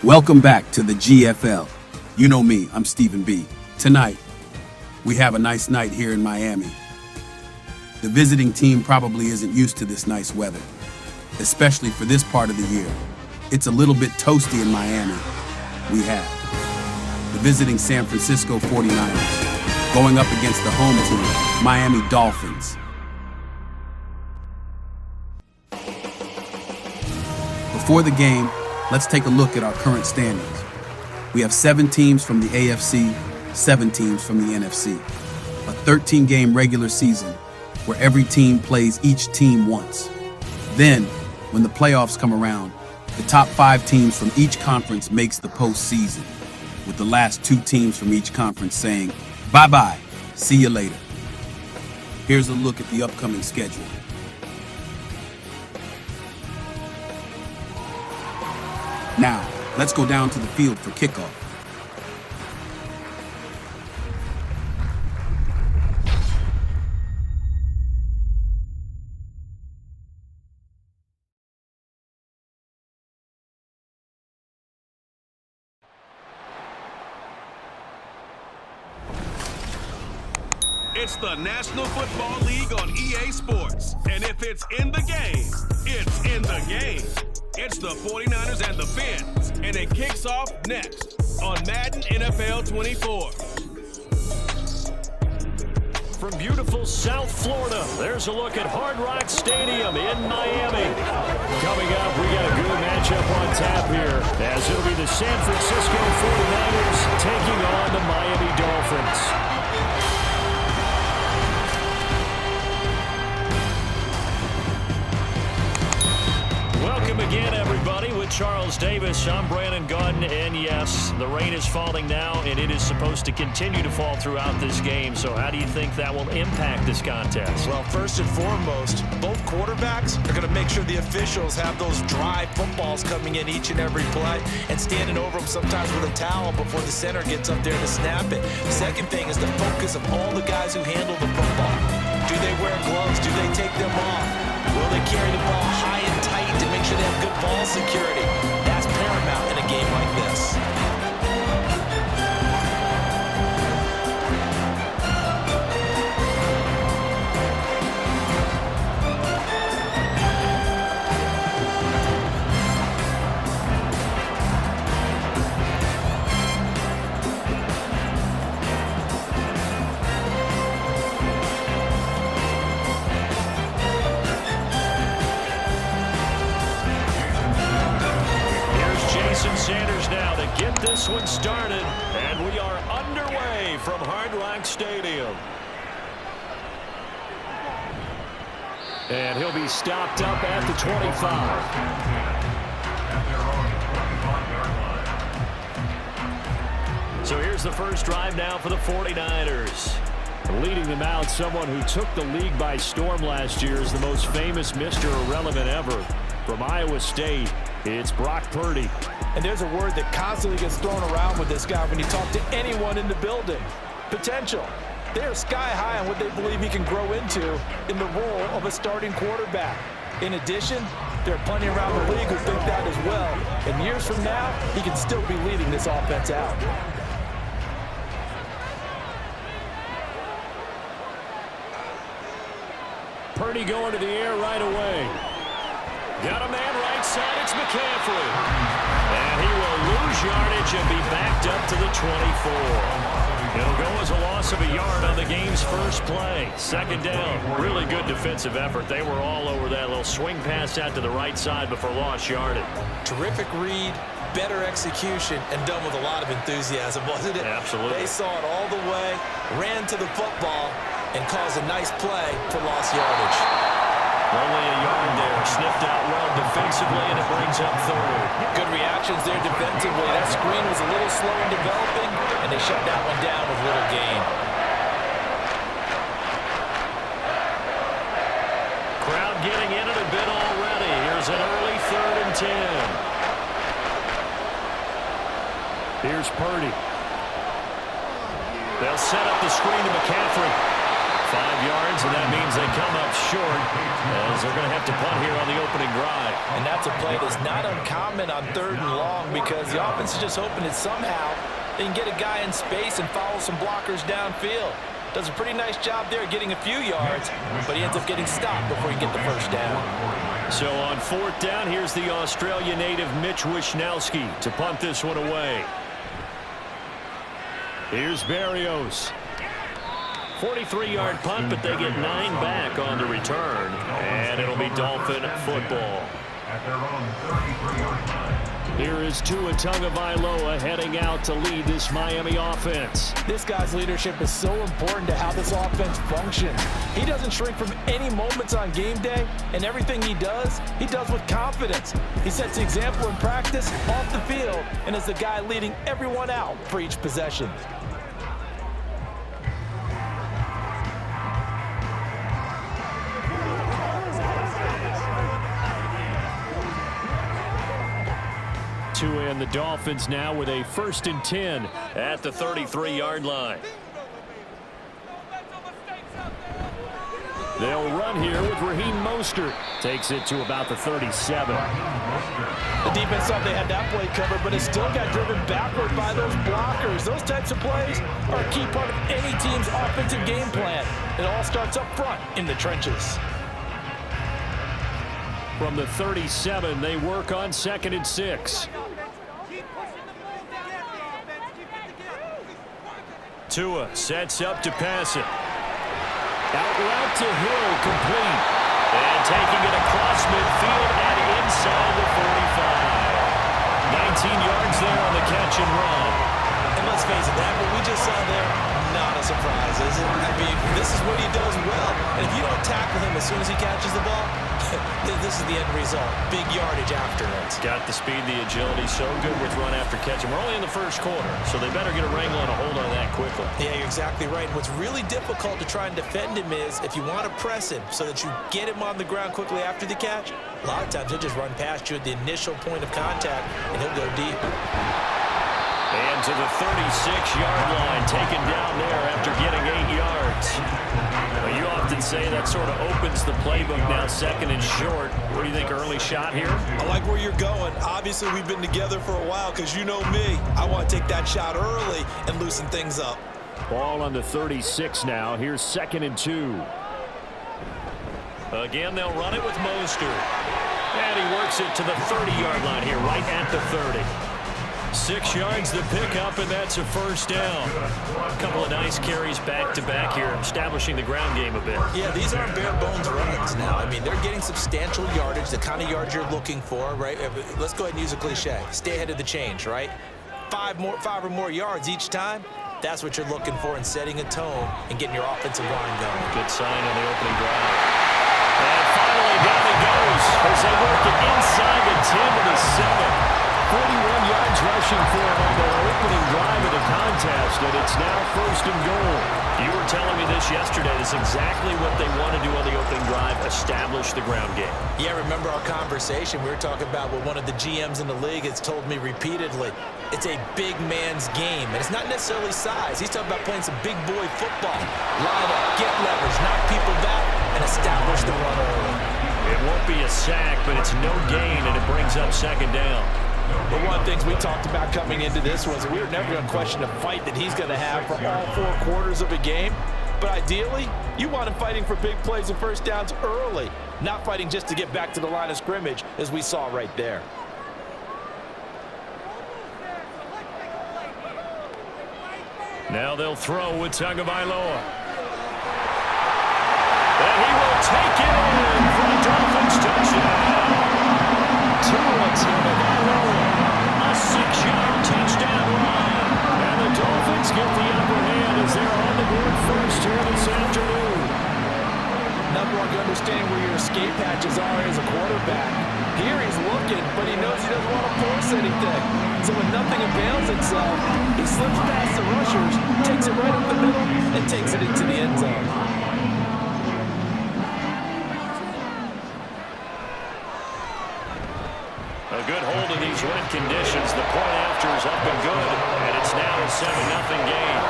Welcome back to the GFL. You know me, I'm Stephen B. Tonight, we have a nice night here in Miami. The visiting team probably isn't used to this nice weather, especially for this part of the year. It's a little bit toasty in Miami. We have the visiting San Francisco 49ers going up against the home team, Miami Dolphins. Before the game, let's take a look at our current standings. We have 7 teams from the AFC, 7 teams from the NFC. A 13-game regular season where every team plays each team once. Then, when the playoffs come around, the top 5 teams from each conference makes the postseason, with the last 2 teams from each conference saying, bye-bye, see you later. Here's a look at the upcoming schedule. Now, let's go down to the field for kickoff. It's the National Football League on EA Sports. And if it's in the game, it's in the game. It's the 49ers and the Fins, and it kicks off next on Madden NFL 24. From beautiful South Florida, there's a look at Hard Rock Stadium in Miami. Coming up, we got a good matchup on tap here, as it'll be the San Francisco 49ers taking on the Miami Dolphins. Welcome again, everybody. With Charles Davis, I'm Brandon Gaudin, and yes, the rain is falling now, and it is supposed to continue to fall throughout this game. So how do you think that will impact this contest? Well, first and foremost, both quarterbacks are going to make sure the officials have those dry footballs coming in each and every play and standing over them sometimes with a towel before the center gets up there to snap it. Second thing is the focus of all the guys who handle the football. Do they wear gloves? Do they take them off? Will they carry the ball high and tight to make sure they have good ball security? That's paramount in a game like this. Sanders now to get this one started, and we are underway from Hard Rock Stadium. And he'll be stopped up at the 25. So here's the first drive now for the 49ers. Leading them out, someone who took the league by storm last year is the most famous Mr. Irrelevant ever. From Iowa State, it's Brock Purdy. And there's a word that constantly gets thrown around with this guy when you talk to anyone in the building. Potential. They are sky high on what they believe he can grow into in the role of a starting quarterback. In addition, there are plenty around the league who think that as well. And years from now, he can still be leading this offense out. Purdy going to the air right away. Got a man right side, it's McCaffrey. And he will lose yardage and be backed up to the 24. It'll go as a loss of a yard on the game's first play. Second down. Really good defensive effort. They were all over that little swing pass out to the right side before lost yardage. Terrific read, better execution, and done with a lot of enthusiasm, wasn't it? Absolutely. They saw it all the way, ran to the football, and caused a nice play for lost yardage. Only a yard there. Sniffed out well defensively, and it brings up third. Good reactions there defensively. That screen was a little slow in developing, and they shut that one down with little gain. Crowd getting in it a bit already. Here's an early 3rd and 10. Here's Purdy. They'll set up the screen to McCaffrey. 5 yards, and that means they come up short as they're going to have to punt here on the opening drive. And that's a play that's not uncommon on 3rd and long because the offense is just hoping that somehow they can get a guy in space and follow some blockers downfield. Does a pretty nice job there getting a few yards, but he ends up getting stopped before he gets the first down. So on 4th down, here's the Australia native Mitch Wishnowski to punt this one away. Here's Berrios. 43-yard punt, but they get 9 back on the return, and it'll be Dolphin football. Here is Tua Tagovailoa heading out to lead this Miami offense. This guy's leadership is so important to how this offense functions. He doesn't shrink from any moments on game day, and everything he does with confidence. He sets the example in practice, off the field, and is the guy leading everyone out for each possession. And the Dolphins now with a 1st and 10 at the 33-yard line. They'll run here with Raheem Mostert. Takes it to about the 37. The defense thought they had that play covered, but it still got driven backward by those blockers. Those types of plays are a key part of any team's offensive game plan. It all starts up front in the trenches. From the 37, they work on 2nd and 6. Tua sets up to pass it. Out route to Hill, complete. And taking it across midfield and inside the 45. 19 yards there on the catch and run. And let's face it, that what we just saw there, not a surprise, is it? I mean, this is what he does well. And if you don't tackle him as soon as he catches the ball, this is the end result. Big yardage afterwards. Got the speed, the agility, so good with run after catch. And we're only in the 1st quarter, so they better get a wrangle and a hold on that quickly. Yeah, you're exactly right. And what's really difficult to try and defend him is if you want to press him so that you get him on the ground quickly after the catch, a lot of times he'll just run past you at the initial point of contact, and he'll go deep. And to the 36-yard line, taken down there after getting 8 yards. Well, you often say that sort of opens the playbook now, 2nd and short. What do you think, early shot here? I like where you're going. Obviously, we've been together for a while because you know me. I want to take that shot early and loosen things up. Ball on the 36 now. Here's 2nd and 2. Again, they'll run it with Mostert. And he works it to the 30-yard line here, right at the 30. 6 yards the pickup, and that's a 1st down. A couple of nice carries back-to-back here, establishing the ground game a bit. Yeah, these aren't bare-bones runs now. I mean, they're getting substantial yardage, the kind of yards you're looking for, right? Let's go ahead and use a cliche. Stay ahead of the change, right? 5 or more yards each time. That's what you're looking for in setting a tone and getting your offensive line going. Good sign on the opening drive. And finally, down he goes as they work it inside the 10 to the 7. 41 yards rushing for him on their opening drive of the contest, and it's now 1st and goal. You were telling me this yesterday. This is exactly what they want to do on the opening drive, establish the ground game. Yeah, remember our conversation. We were talking about what one of the GMs in the league has told me repeatedly. It's a big man's game, and it's not necessarily size. He's talking about playing some big boy football. Line up, get leverage, knock people back, and establish the run early. It won't be a sack, but it's no gain, and it brings up 2nd down. But one of the things we talked about coming into this was we were never going to question the fight that he's going to have for all 4 quarters of a game. But ideally, you want him fighting for big plays and 1st downs early, not fighting just to get back to the line of scrimmage, as we saw right there. Now they'll throw with Tagovailoa. And he will take it in for the Dolphins touchdown. Tua Tagovailoa, a 6-yard touchdown run. And the Dolphins get the upper hand as they're on the board first here this afternoon. Number one, you understand where your escape hatches are as a quarterback. Here he's looking, but he knows he doesn't want to force anything. So when nothing avails itself, he slips past the rushers, takes it right up the middle, and takes it into the end zone. A good hold of these wet conditions. The point after is up and good, and it's now a 7-0 game.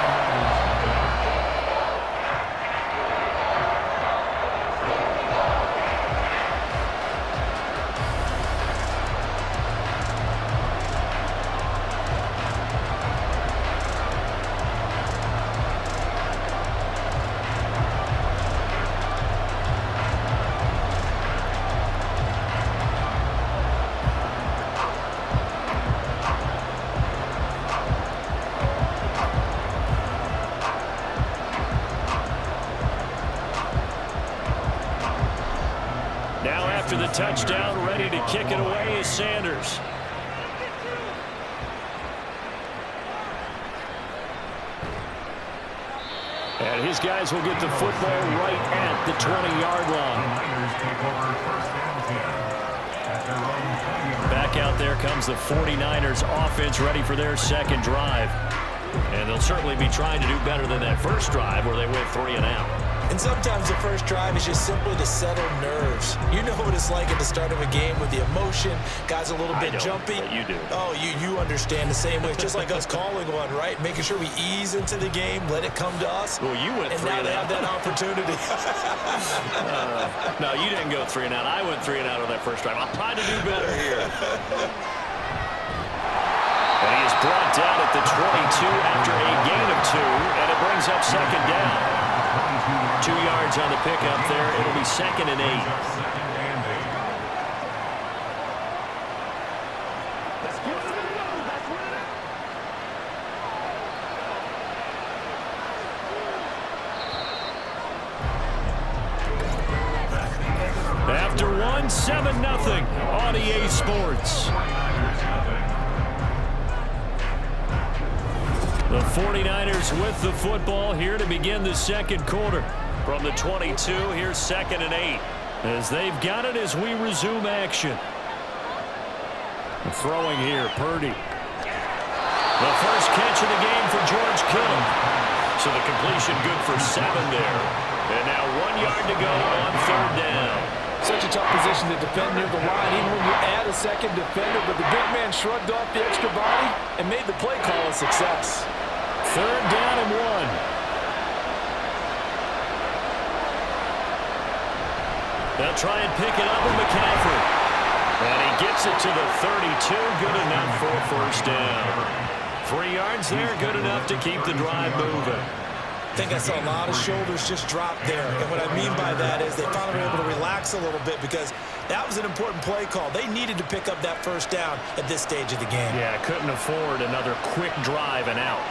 touchdown, ready to kick it away is Sanders. And his guys will get the football right at the 20-yard line. Back out there comes the 49ers offense ready for their second drive. And they'll certainly be trying to do better than that first drive where they went 3 and out. And sometimes the first drive is just simply to settle nerves. You know what it's like at the start of a game with the emotion. Guys a little bit jumpy. You do. Oh, you understand the same way. It's just like us calling one, right? Making sure we ease into the game, let it come to us. Well, you went 3 and out. And now they have that opportunity. No, you didn't go 3 and out. I went 3 and out on that first drive. I'll try to do better here. And he is brought down at the 22 after a gain of 2, and it brings up second down. 2 yards on the pickup there. It'll be 2nd and 8. After 1, 7-0 on EA Sports. The 49ers with the football here to begin the second quarter. From the 22, here's 2nd and 8. As they've got it as we resume action. Throwing here, Purdy. The first catch of the game for George Kittle. So the completion good for 7 there. And now 1 yard to go on 3rd down. Such a tough position to defend near the line, even when you add a second defender. But the big man shrugged off the extra body and made the play call a success. 3rd down and 1. They'll try and pick it up with McCaffrey. And he gets it to the 32. Good enough for a first down. 3 yards there, good enough to keep the drive moving. I think I saw a lot of shoulders just drop there. And what I mean by that is they finally were able to relax a little bit because that was an important play call. They needed to pick up that first down at this stage of the game. Yeah, couldn't afford another quick drive and out.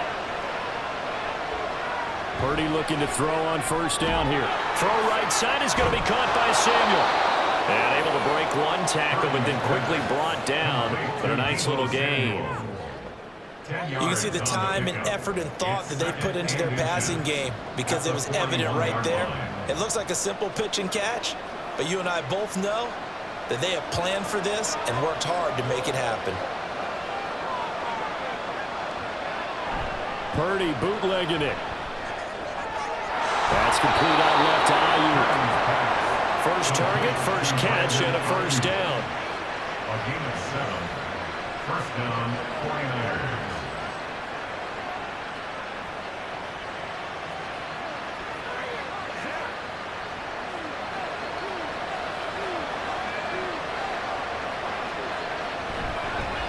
Purdy looking to throw on first down here. Throw right side is going to be caught by Samuel. And able to break 1 tackle, but then quickly brought down. But a nice little gain. You can see the time and effort and thought that they put into their passing game because it was evident right there. It looks like a simple pitch and catch, but you and I both know that they have planned for this and worked hard to make it happen. Purdy bootlegging it. That's complete out left to Ayuk. First target, first catch, and a first down. A gain of 7. First down, 49ers.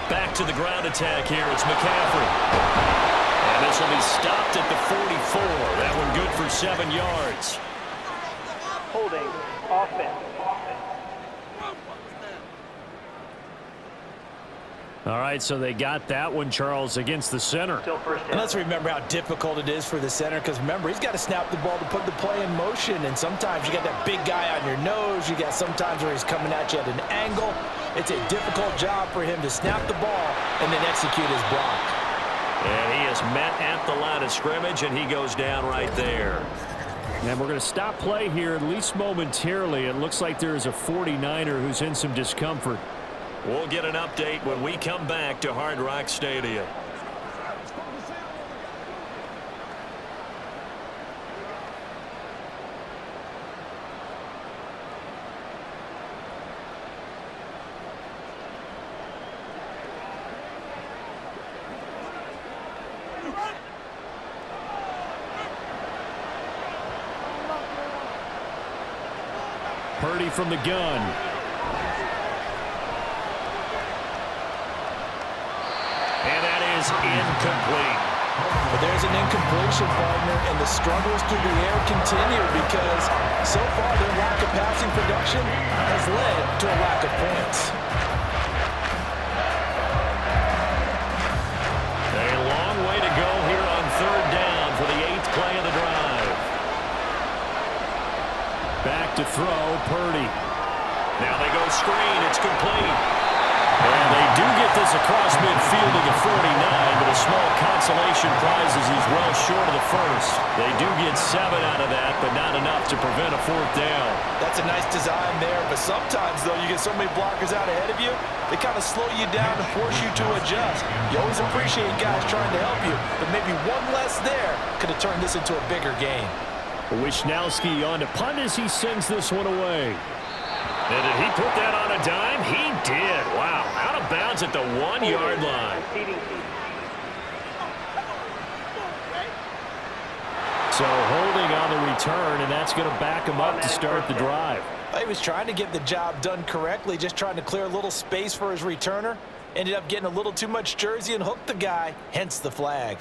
Back to the ground attack here. It's McCaffrey. And this will be stopped at the 44. That one good for 7 yards. Holding offense. All right, so they got that one, Charles, against the center. And let's remember how difficult it is for the center because, remember, he's got to snap the ball to put the play in motion. And sometimes you got that big guy on your nose. You got sometimes where he's coming at you at an angle. It's a difficult job for him to snap the ball and then execute his block. And he is met at the line of scrimmage, and he goes down right there. And we're going to stop play here, at least momentarily. It looks like there is a 49er who's in some discomfort. We'll get an update when we come back to Hard Rock Stadium. Purdy from the gun. And that is incomplete. But there's an incompletion, partner, and the struggles through the air continue because so far their lack of passing production has led to a lack of points. A long way to go here on 3rd down for the 8th play of the drive. Back to throw, Purdy. Now they go screen complete. And they do get this across midfield to the 49, but a small consolation prize as he's well short of the first. They do get 7 out of that, but not enough to prevent a 4th down. That's a nice design there, but sometimes, though, you get so many blockers out ahead of you, they kind of slow you down and force you to adjust. You always appreciate guys trying to help you, but maybe one less there could have turned this into a bigger game. Wisnowski on to punt as he sends this one away. And did he put that on a dime? He did. Wow. Out of bounds at the 1-yard line. So holding on the return, and that's going to back him up to start the drive. He was trying to get the job done correctly, just trying to clear a little space for his returner. Ended up getting a little too much jersey and hooked the guy, hence the flag.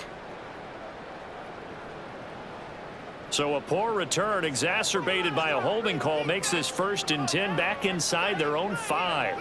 So a poor return exacerbated by a holding call makes this 1st and 10 back inside their own 5.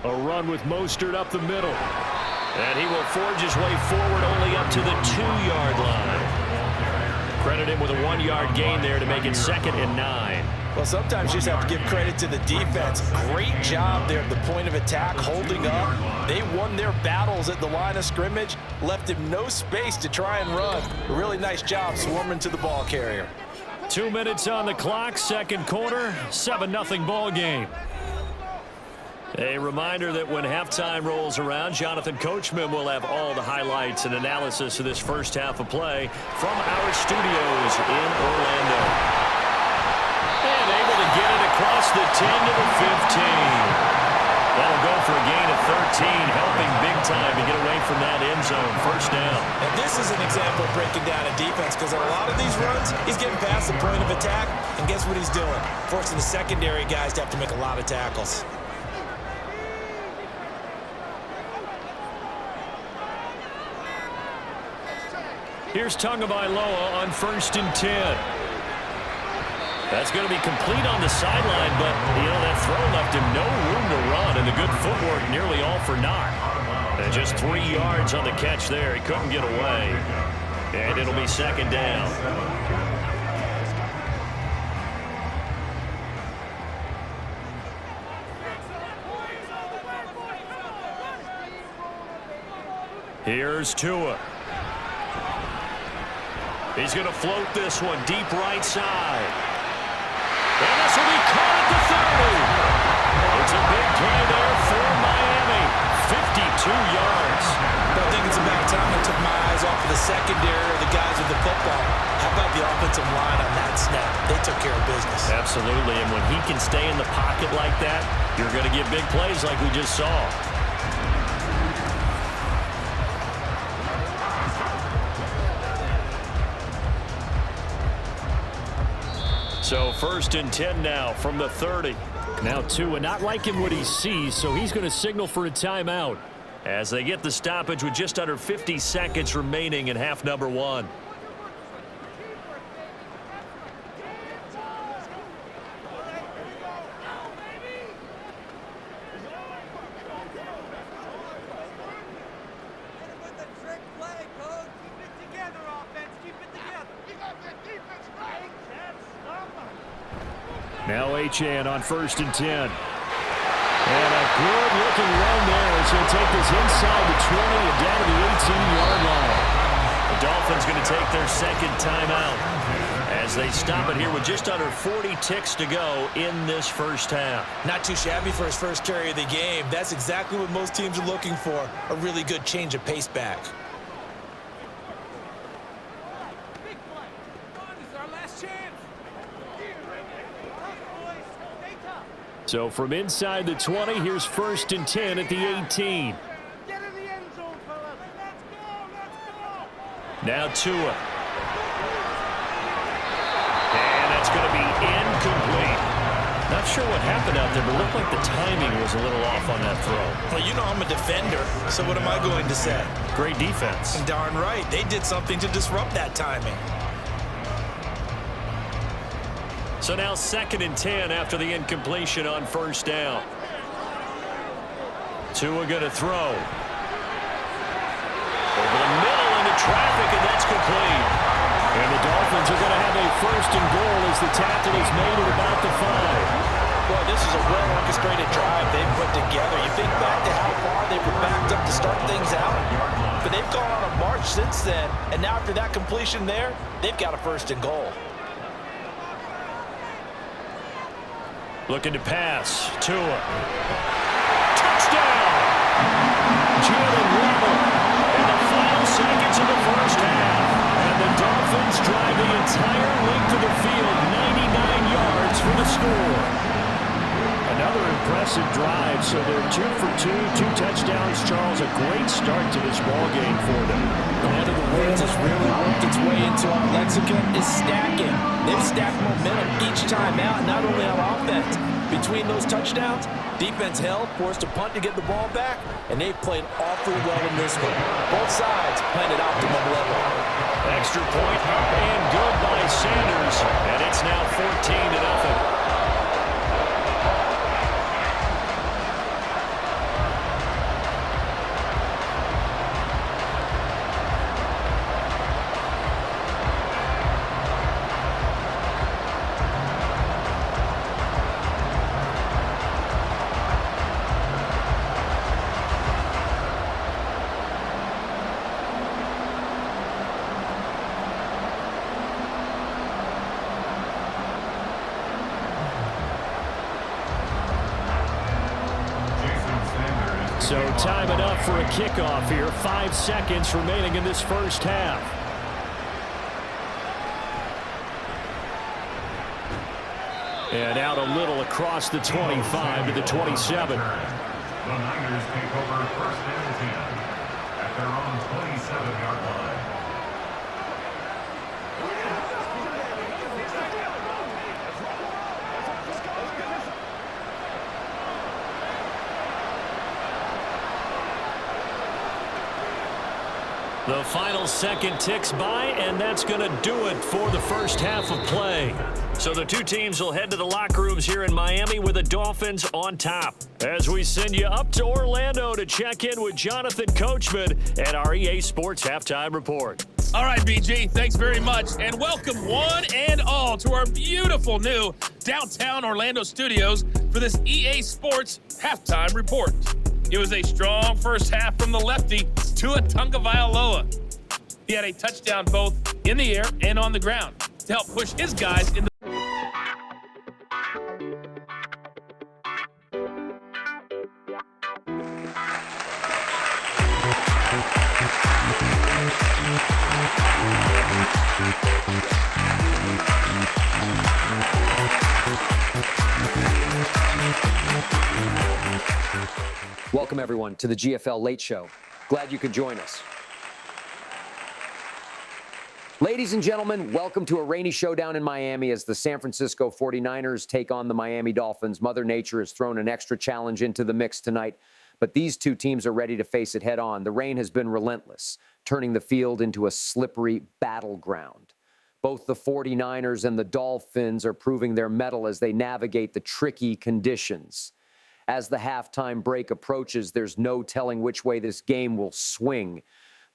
A run with Mostert up the middle. And he will forge his way forward only up to the 2-yard line. Credit him with a 1-yard gain there to make it 2nd and 9. Well, sometimes you just have to give credit to the defense. Great job there at the point of attack, holding up. They won their battles at the line of scrimmage, left him no space to try and run. A really nice job swarming to the ball carrier. 2 minutes on the clock, 2nd quarter, 7-0 ball game. A reminder that when halftime rolls around, Jonathan Coachman will have all the highlights and analysis of this first half of play from our studios in Orlando. And able to get it across the 10 to the 15. That'll go for a gain of 13, helping big time to get away from that end zone. 1st down. And this is an example of breaking down a defense, because a lot of these runs, he's getting past the point of attack, and guess what he's doing? Forcing the secondary guys to have to make a lot of tackles. Here's Tagovailoa on 1st and 10. That's going to be complete on the sideline, but, that throw left him no room to run, and the good footwork nearly all for naught. And just 3 yards on the catch there. He couldn't get away. And it'll be 2nd down. Here's Tua. He's going to float this one deep right side. And this will be caught at the 30. It's a big play there for Miami. 52 yards. I think it's about time I took my eyes off of the secondary or the guys with the football. How about the offensive line on that snap? They took care of business. Absolutely, and when he can stay in the pocket like that, you're going to get big plays like we just saw. So 1st and 10 now from the 30. Now Tua not liking what he sees, so he's going to signal for a timeout as they get the stoppage with just under 50 seconds remaining in half number 1. Now Achane on 1st and 10. And a good-looking run there as he'll take this inside the 20 and down to the 18-yard line. The Dolphins going to take their 2nd timeout as they stop it here with just under 40 ticks to go in this first half. Not too shabby for his first carry of the game. That's exactly what most teams are looking for, a really good change of pace back. So from inside the 20, here's 1st and 10 at the 18. Get in the end zone, fellas. Let's go. Now Tua. And that's going to be incomplete. Not sure what happened out there, but it looked like the timing was a little off on that throw. Well, I'm a defender, so what am I going to say? Great defense. And darn right, they did something to disrupt that timing. So now 2nd and 10 after the incompletion on 1st down. Tua going to throw. Over the middle into traffic, and that's complete. And the Dolphins are going to have a 1st and goal as the tackle is made at about the 5. Well, this is a well-orchestrated drive they've put together. You think back to how far they were backed up to start things out, but they've gone on a march since then, and now after that completion there, they've got a first and goal. Looking to pass. Tua. Touchdown! Jalen Waddle in the final seconds of the first half. And the Dolphins drive the entire length of the field, 99 yards for the score. Another impressive drive, so they're 2 for 2, 2 touchdowns. Charles, a great start to this ball game for them. One of the words that's really worked its way into our lexicon is stacking. They've stacked momentum each time out, not only on offense. Between those touchdowns, defense held, forced a punt to get the ball back, and they've played awfully well in this one. Both sides playing at optimum level. Extra point up and good by Sanders, and it's now 14-0. So time enough for a kickoff here. 5 seconds remaining in this first half. And out a little across the 25 to the 27. The Niners take over first and 10 at their own 27-yard line. The final second ticks by, and that's going to do it for the first half of play. So the two teams will head to the locker rooms here in Miami with the Dolphins on top. As we send you up to Orlando to check in with Jonathan Coachman at our EA Sports Halftime Report. All right, BG, thanks very much, and welcome one and all to our beautiful new downtown Orlando studios for this EA Sports Halftime Report. It was a strong first half from the lefty, Tua Tagovailoa. He had a touchdown both in the air and on the ground to help push his guys in the Welcome, everyone, to the GFL Late Show. Glad you could join us. Ladies and gentlemen, welcome to a rainy showdown in Miami as the San Francisco 49ers take on the Miami Dolphins. Mother Nature has thrown an extra challenge into the mix tonight, but these two teams are ready to face it head on. The rain has been relentless, turning the field into a slippery battleground. Both the 49ers and the Dolphins are proving their mettle as they navigate the tricky conditions. As the halftime break approaches, there's no telling which way this game will swing.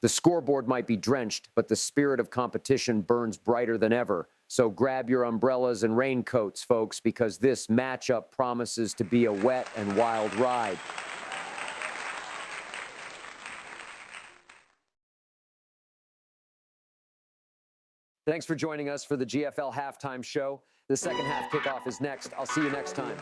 The scoreboard might be drenched, but the spirit of competition burns brighter than ever. So grab your umbrellas and raincoats, folks, because this matchup promises to be a wet and wild ride. Thanks for joining us for the GFL Halftime Show. The second half kickoff is next. I'll see you next time.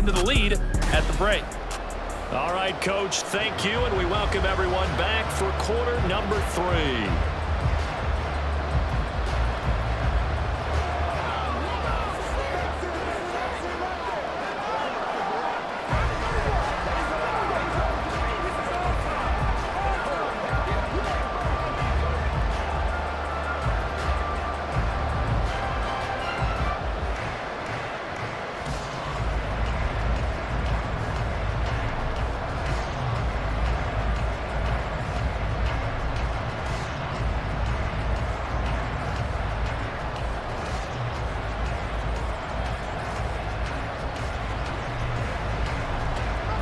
into the lead at the break. All right, Coach, thank you, and we welcome everyone back for quarter number 3.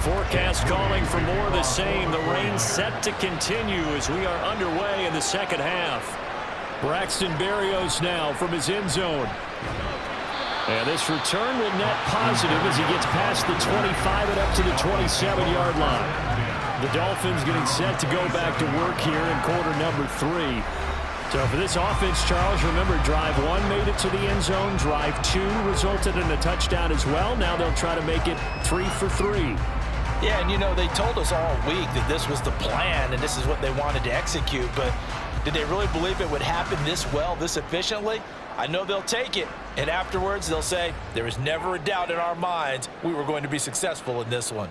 Forecast calling for more of the same. The rain set to continue as we are underway in the second half. Braxton Berrios now from his end zone. And this return will net positive as he gets past the 25 and up to the 27-yard line. The Dolphins getting set to go back to work here in quarter number 3. So for this offense, Charles, remember, drive 1 made it to the end zone. Drive 2 resulted in a touchdown as well. Now they'll try to make it 3 for 3. Yeah, and you know, they told us all week that this was the plan and this is what they wanted to execute, but did they really believe it would happen this well, this efficiently? I know they'll take it, and afterwards they'll say, there was never a doubt in our minds we were going to be successful in this one.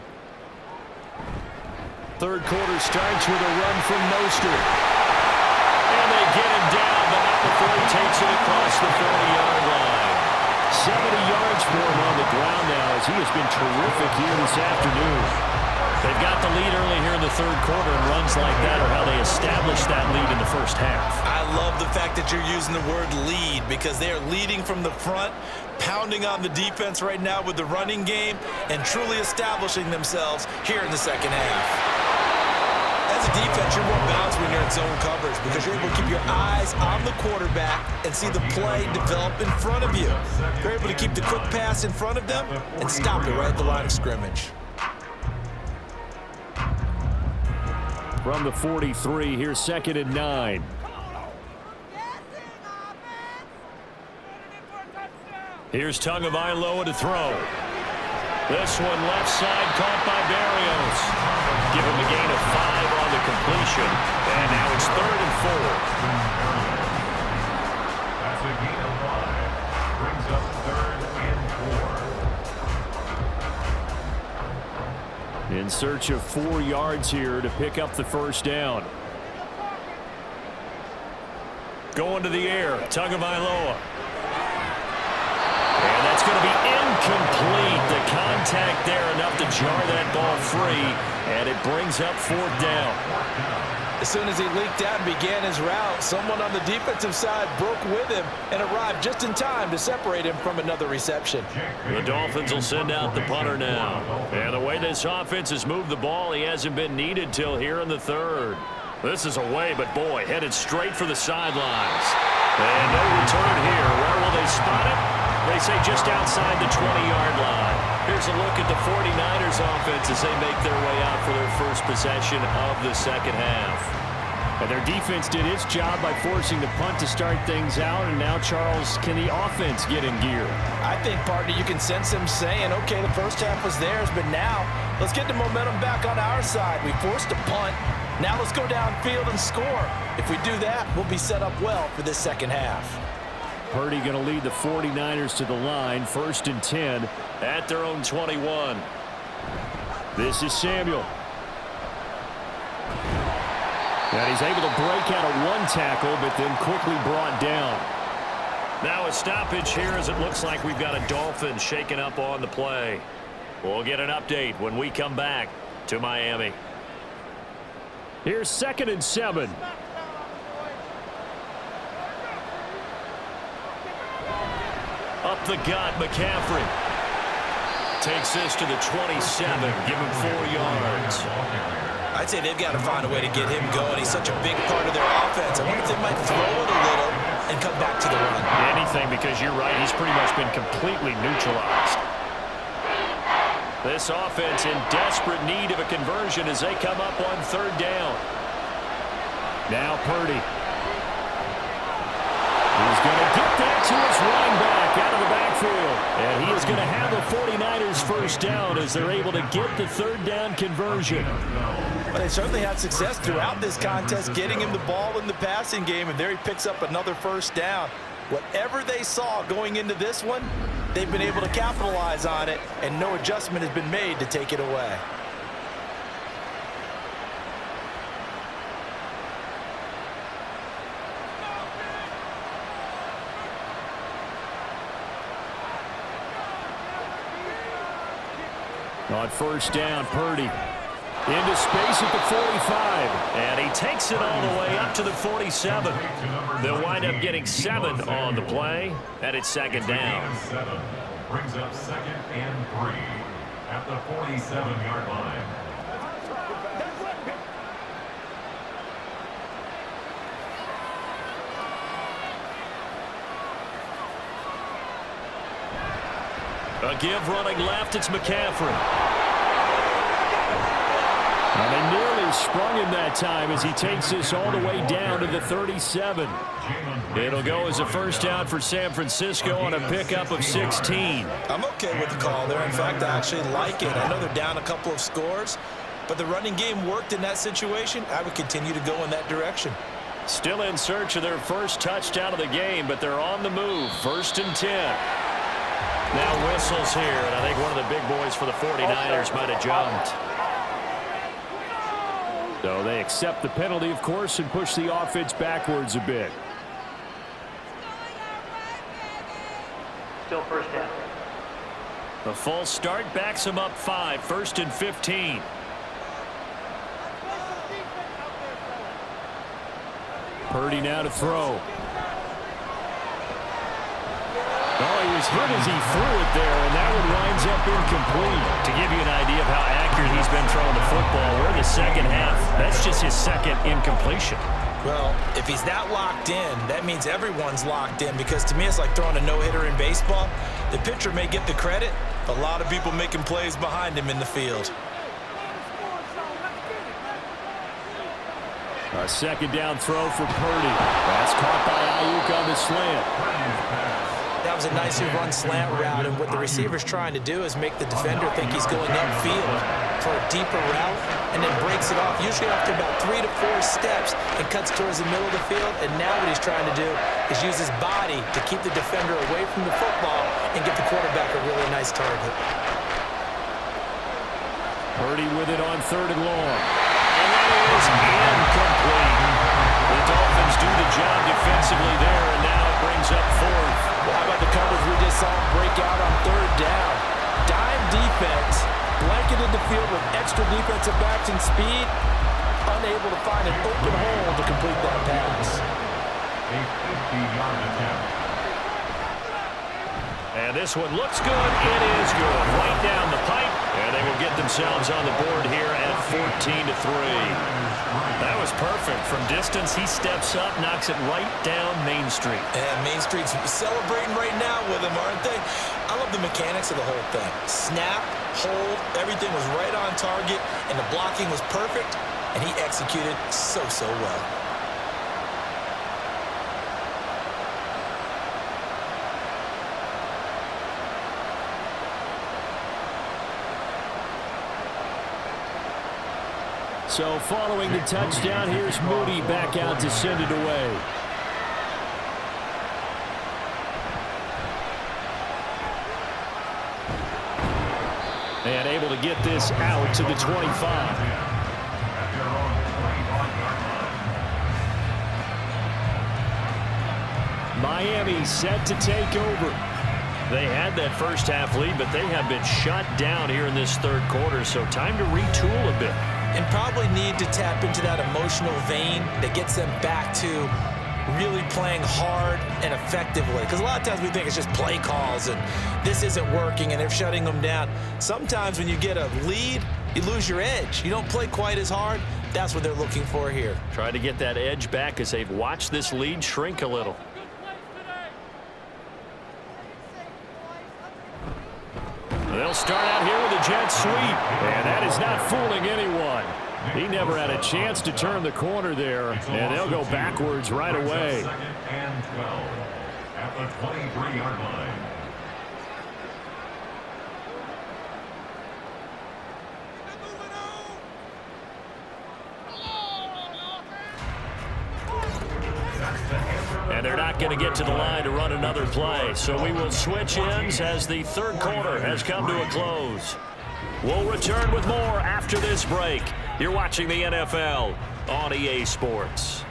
Third quarter starts with a run from Mostert. And they get him down, but not before he takes it across the 40-yard line. 70 yards for him on the ground now as he has been terrific here this afternoon. They've got the lead early here in the third quarter, and runs like that are how they established that lead in the first half. I love the fact that you're using the word lead because they are leading from the front, pounding on the defense right now with the running game, and truly establishing themselves here in the second half. As a defense, you're more balanced when you're in zone coverage because you're able to keep your eyes on the quarterback and see the play develop in front of you. You're able to keep the quick pass in front of them and stop it right at the line of scrimmage. From the 43, here's 2nd and 9. Here's Tagovailoa to throw. This one left side caught by Berrios. Give him a gain of 5 on the completion. And now it's 3rd and 4. That's a gain of 5. Brings up 3rd and 4. In search of 4 yards here to pick up the first down. Going to the air, Tagovailoa. And that's going to be incomplete. The contact there enough to jar that ball free, and it brings up 4th down. As soon as he leaked out and began his route, someone on the defensive side broke with him and arrived just in time to separate him from another reception. The Dolphins will send out the punter now. And the way this offense has moved the ball, he hasn't been needed till here in the 3rd. This is away, but boy, headed straight for the sidelines. And no return here. Where will they spot it? They say just outside the 20-yard line. Here's a look at the 49ers offense as they make their way out for their first possession of the second half. And their defense did its job by forcing the punt to start things out. And now, Charles, can the offense get in gear? I think, partner, you can sense them saying, okay, the first half was theirs, but now let's get the momentum back on our side. We forced a punt. Now let's go downfield and score. If we do that, we'll be set up well for this second half. Purdy going to lead the 49ers to the line. 1st and 10 at their own 21. This is Samuel. And he's able to break out of 1 tackle, but then quickly brought down. Now a stoppage here as it looks like we've got a Dolphin shaken up on the play. We'll get an update when we come back to Miami. Here's 2nd and 7. Up the gut, McCaffrey. Takes this to the 27. Give him 4 yards. I'd say they've got to find a way to get him going. He's such a big part of their offense. I wonder if they might throw it a little and come back to the run. Anything, because you're right. He's pretty much been completely neutralized. This offense in desperate need of a conversion as they come up on 3rd down. Now Purdy. He's going to get that to his running back out of the backfield. And he is going to have the 49ers first down as they're able to get the third down conversion. But they certainly had success throughout this contest, getting him the ball in the passing game, and there he picks up another first down. Whatever they saw going into this one, they've been able to capitalize on it, and no adjustment has been made to take it away. On first down, Purdy into space at the 45, and he takes it all the way up to the 47. They'll wind up getting 7 on the play, and it's second down. 7 brings up 2nd and 3 at the 47-yard line. A give running left, it's McCaffrey. And they nearly sprung him that time as he takes this all the way down to the 37. It'll go as a first down for San Francisco on a pickup of 16. I'm okay with the call there. In fact, I actually like it. I know they're down a couple of scores, but the running game worked in that situation. I would continue to go in that direction. Still in search of their first touchdown of the game, but they're on the move. 1st and 10. Now whistles here, and I think one of the big boys for the 49ers might have jumped. So they accept the penalty, of course, and push the offense backwards a bit. Still first down. The false start backs him up 5, 1st and 15. Purdy now to throw. Oh, he was hit as he threw it there, and that one winds up incomplete. To give you an idea of how accurate he's been throwing the football, we're in the second half. That's just his second incompletion. Well, if he's that locked in, that means everyone's locked in, because to me it's like throwing a no-hitter in baseball. The pitcher may get the credit, but a lot of people making plays behind him in the field. A second down throw for Purdy. That's caught by Ayuk on the slant. That was a nicely run slant route, and what the receiver's trying to do is make the defender think he's going upfield for a deeper route, and then breaks it off, usually after about 3 to 4 steps, and cuts towards the middle of the field. And now what he's trying to do is use his body to keep the defender away from the football and get the quarterback a really nice target. Purdy with it on 3rd and long. And that is incomplete. The Dolphins do the job defensively there, and now it brings up 4th. Well, how about the coverage we just saw break out on 3rd down? Dime defense, blanketed the field with extra defensive backs and speed, unable to find an open hole to complete that pass. A 50-yard attempt. And this one looks good. It is good. Right down the pipe. And they will get themselves on the board here at 14-3. That was perfect. From distance, he steps up, knocks it right down Main Street. And Main Street's celebrating right now with him, aren't they? I love the mechanics of the whole thing. Snap, hold, everything was right on target, and the blocking was perfect, and he executed so well. So following the touchdown, here's Moody back out to send it away. And able to get this out to the 25. Miami set to take over. They had that first half lead, but they have been shut down here in this 3rd quarter, so time to retool a bit. And probably need to tap into that emotional vein that gets them back to really playing hard and effectively. Because a lot of times we think it's just play calls and this isn't working and they're shutting them down. Sometimes when you get a lead, you lose your edge. You don't play quite as hard. That's what they're looking for here. Try to get that edge back as they've watched this lead shrink a little. They'll start out here with a jet sweep, and that is not fooling anyone. He never had a chance to turn the corner there, and they'll go backwards right away. 2nd and 12 at the 23-yard line. And they're not going to get to the line to run another play. So we will switch ends as the third quarter has come to a close. We'll return with more after this break. You're watching the NFL on EA Sports.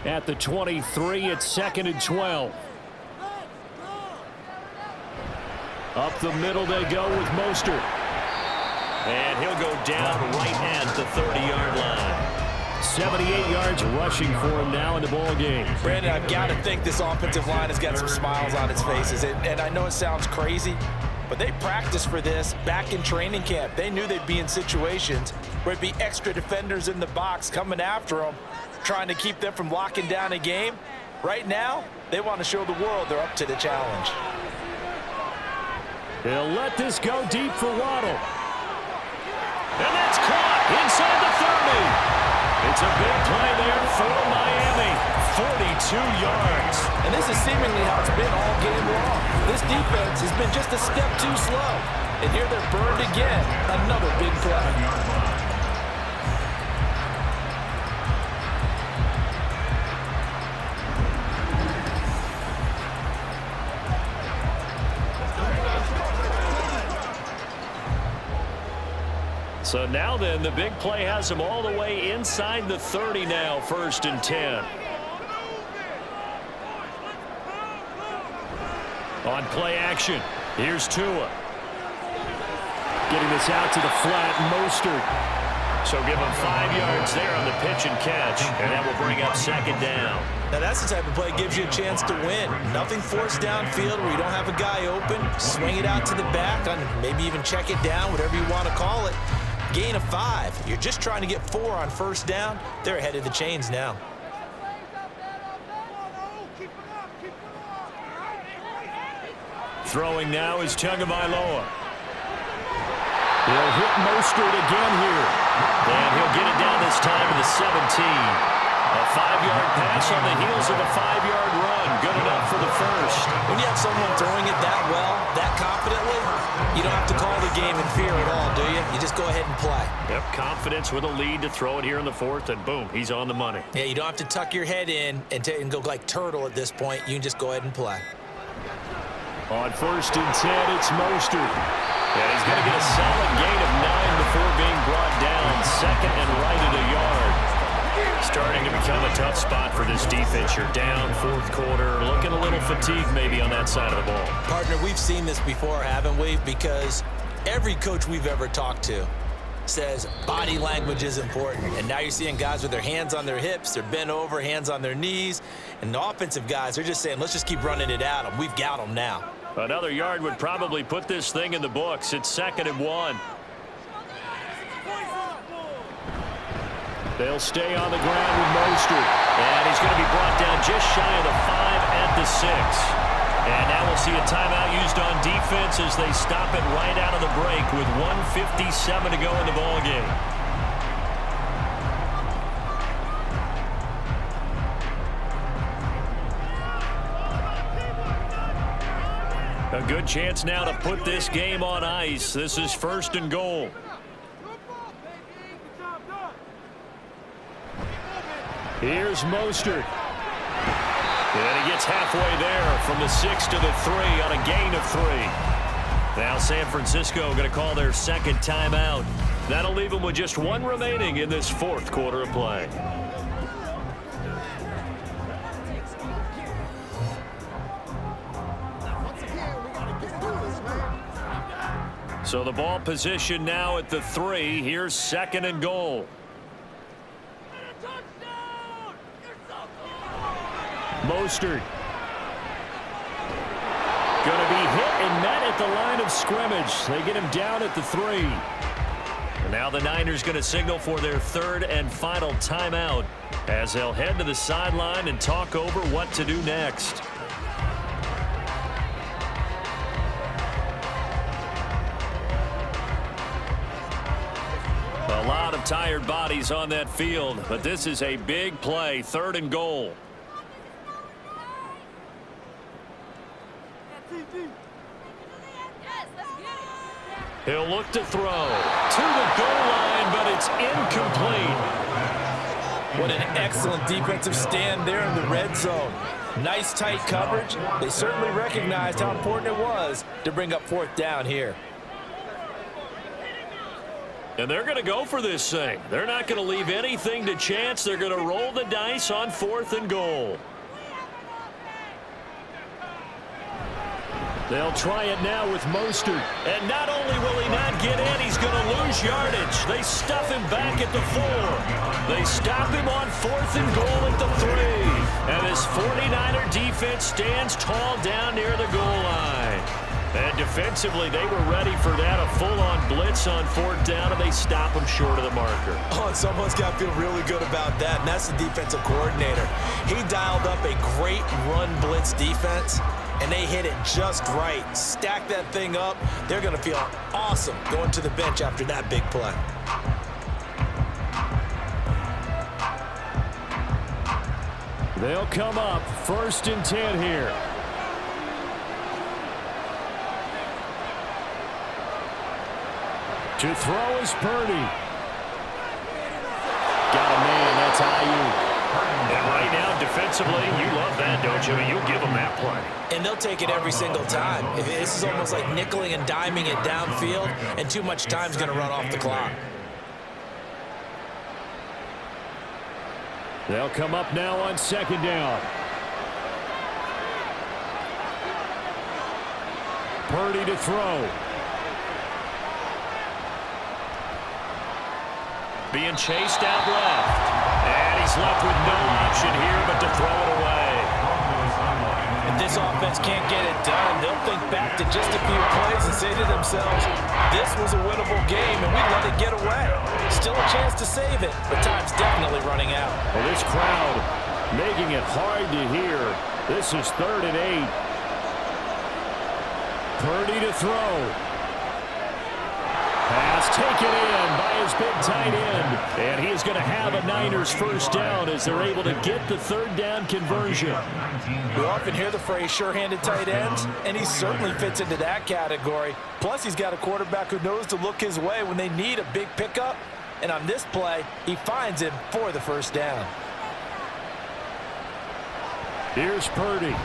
At the 23, it's 2nd and 12. Up the middle they go with Mostert. And he'll go down right at the 30-yard line. 78 yards rushing for him now in the ball game. Brandon, I've got to think this offensive line has got some smiles on its faces. And I know it sounds crazy, but they practiced for this back in training camp. They knew they'd be in situations where it'd be extra defenders in the box coming after them, trying to keep them from locking down a game. Right now, they want to show the world they're up to the challenge. He'll let this go deep for Waddle. And that's caught inside the 30. It's a big play there for Miami. 42 yards. And this is seemingly how it's been all game long. This defense has been just a step too slow. And here they're burned again. Another big play. So now then, the big play has him all the way inside the 30 now, 1st and 10. On play action, here's Tua. Getting this out to the flat, Mostert. So give him 5 yards there on the pitch and catch, and that will bring up 2nd down. Now that's the type of play that gives you a chance to win. Nothing forced downfield where you don't have a guy open. Swing it out to the back, maybe even check it down, whatever you want to call it. Gain of 5. You're just trying to get 4 on 1st down. They're ahead of the chains now. Throwing now is Tagovailoa. He'll hit Mostert again here. And he'll get it down this time to the 17. A 5-yard pass on the heels of a 5-yard run. Good enough for the 1st. When you have someone throwing it that well, that confidently, you don't have to call the game in fear at all, do you? You just go ahead and play. Yep, confidence with a lead to throw it here in the 4th, and boom, he's on the money. Yeah, you don't have to tuck your head in and go like turtle at this point. You can just go ahead and play. On 1st and 10, it's Mostert. And he's going to get a solid gain of 9 before being brought down. 2nd and right at a yard. Starting to become a tough spot for this defense. You're down 4th quarter, looking a little fatigued maybe on that side of the ball. Partner, we've seen this before, haven't we? Because every coach we've ever talked to says body language is important. And now you're seeing guys with their hands on their hips, they're bent over, hands on their knees. And the offensive guys are just saying, let's just keep running it at them. We've got them now. Another yard would probably put this thing in the books. It's 2nd and 1. They'll stay on the ground with Mostert. And he's going to be brought down just shy of the 5 at the 6. And now we'll see a timeout used on defense as they stop it right out of the break with 1:57 to go in the ball game. A good chance now to put this game on ice. This is 1st and goal. Here's Mostert. And he gets halfway there from the 6 to the 3 on a gain of 3. Now San Francisco going to call their 2nd timeout. That'll leave them with just 1 remaining in this 4th quarter of play. So the ball position now at the 3. Here's 2nd and goal. Mostert. Going to be hit and met at the line of scrimmage. They get him down at the 3. And now the Niners going to signal for their 3rd and final timeout as they'll head to the sideline and talk over what to do next. A lot of tired bodies on that field, but this is a big play, 3rd and goal. He'll look to throw to the goal line, but it's incomplete. What an excellent defensive stand there in the red zone. Nice tight coverage. They certainly recognized how important it was to bring up 4th down here. And they're going to go for this thing. They're not going to leave anything to chance. They're going to roll the dice on 4th and goal. They'll try it now with Mostert. And not only will he not get in, he's going to lose yardage. They stuff him back at the 4. They stop him on 4th and goal at the 3. And this 49er defense stands tall down near the goal line. And defensively, they were ready for that, a full-on blitz on 4th down, and they stop him short of the marker. Oh, and someone's got to feel really good about that, and that's the defensive coordinator. He dialed up a great run blitz defense, and they hit it just right. Stack that thing up. They're going to feel awesome going to the bench after that big play. They'll come up 1st and 10 here. To throw is Purdy. Got a man, that's Ayuk. And right now, defensively, you love that, don't you? You'll give them that play. And they'll take it every single time. This is almost like nickeling and diming it downfield, and too much time's going to run off the clock. They'll come up now on 2nd down. Purdy to throw. Being chased out left. And he's left with no option here but to throw it away. If this offense can't get it done, they'll think back to just a few plays and say to themselves, this was a winnable game and we let it get away. Still a chance to save it, but time's definitely running out. Well, this crowd making it hard to hear. This is 3rd and 8. Purdy to throw. Pass taken in by his big tight end. And he is going to have a Niners 1st down as they're able to get the 3rd down conversion. We often hear the phrase sure-handed tight ends, and he certainly fits into that category. Plus, he's got a quarterback who knows to look his way when they need a big pickup. And on this play, he finds him for the 1st down. Here's Purdy.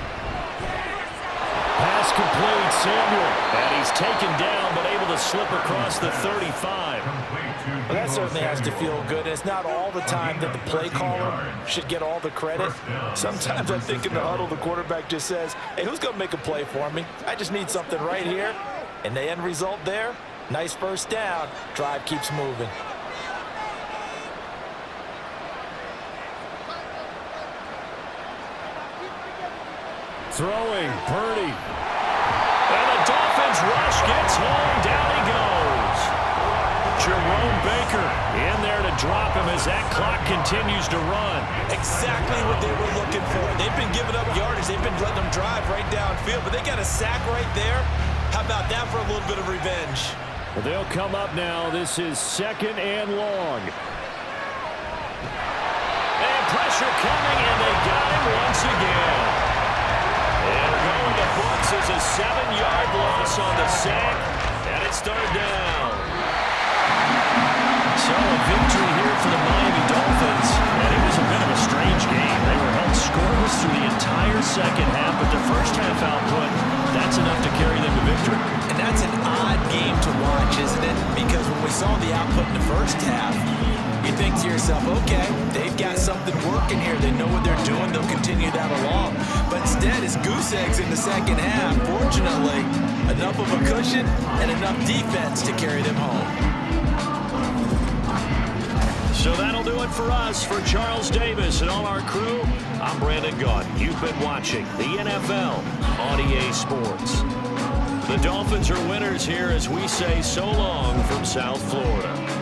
Pass complete, Samuel. And he's taken down, but able to slip across the 35. Well, that certainly has to feel good. It's not all the time that the play caller should get all the credit. Sometimes I think in the huddle, the quarterback just says, hey, who's going to make a play for me? I just need something right here. And the end result there, nice 1st down. Drive keeps moving. Throwing, Purdy. And the Dolphins rush gets home. Down he goes. Jerome Baker in there to drop him as that clock continues to run. Exactly what they were looking for. They've been giving up yardage. They've been letting them drive right downfield, but they got a sack right there. How about that for a little bit of revenge? Well, they'll come up now. This is 2nd and long. And pressure coming, and they got him once again. And going to books is a 7-yard loss on the sack, and it's 3rd down. So a victory here for the Miami Dolphins, and it was a bit of a strange game. They were held scoreless through the entire 2nd half, but the 1st half output, that's enough to carry them to victory. And that's an odd game to watch, isn't it? Because when we saw the output in the 1st half, you think to yourself, okay, they've got something working here. They know what they're doing. They'll continue that along. But instead, it's goose eggs in the 2nd half. Fortunately, enough of a cushion and enough defense to carry them home. So that'll do it for us. For Charles Davis and all our crew, I'm Brandon Gaudin. You've been watching the NFL on EA Sports. The Dolphins are winners here as we say so long from South Florida.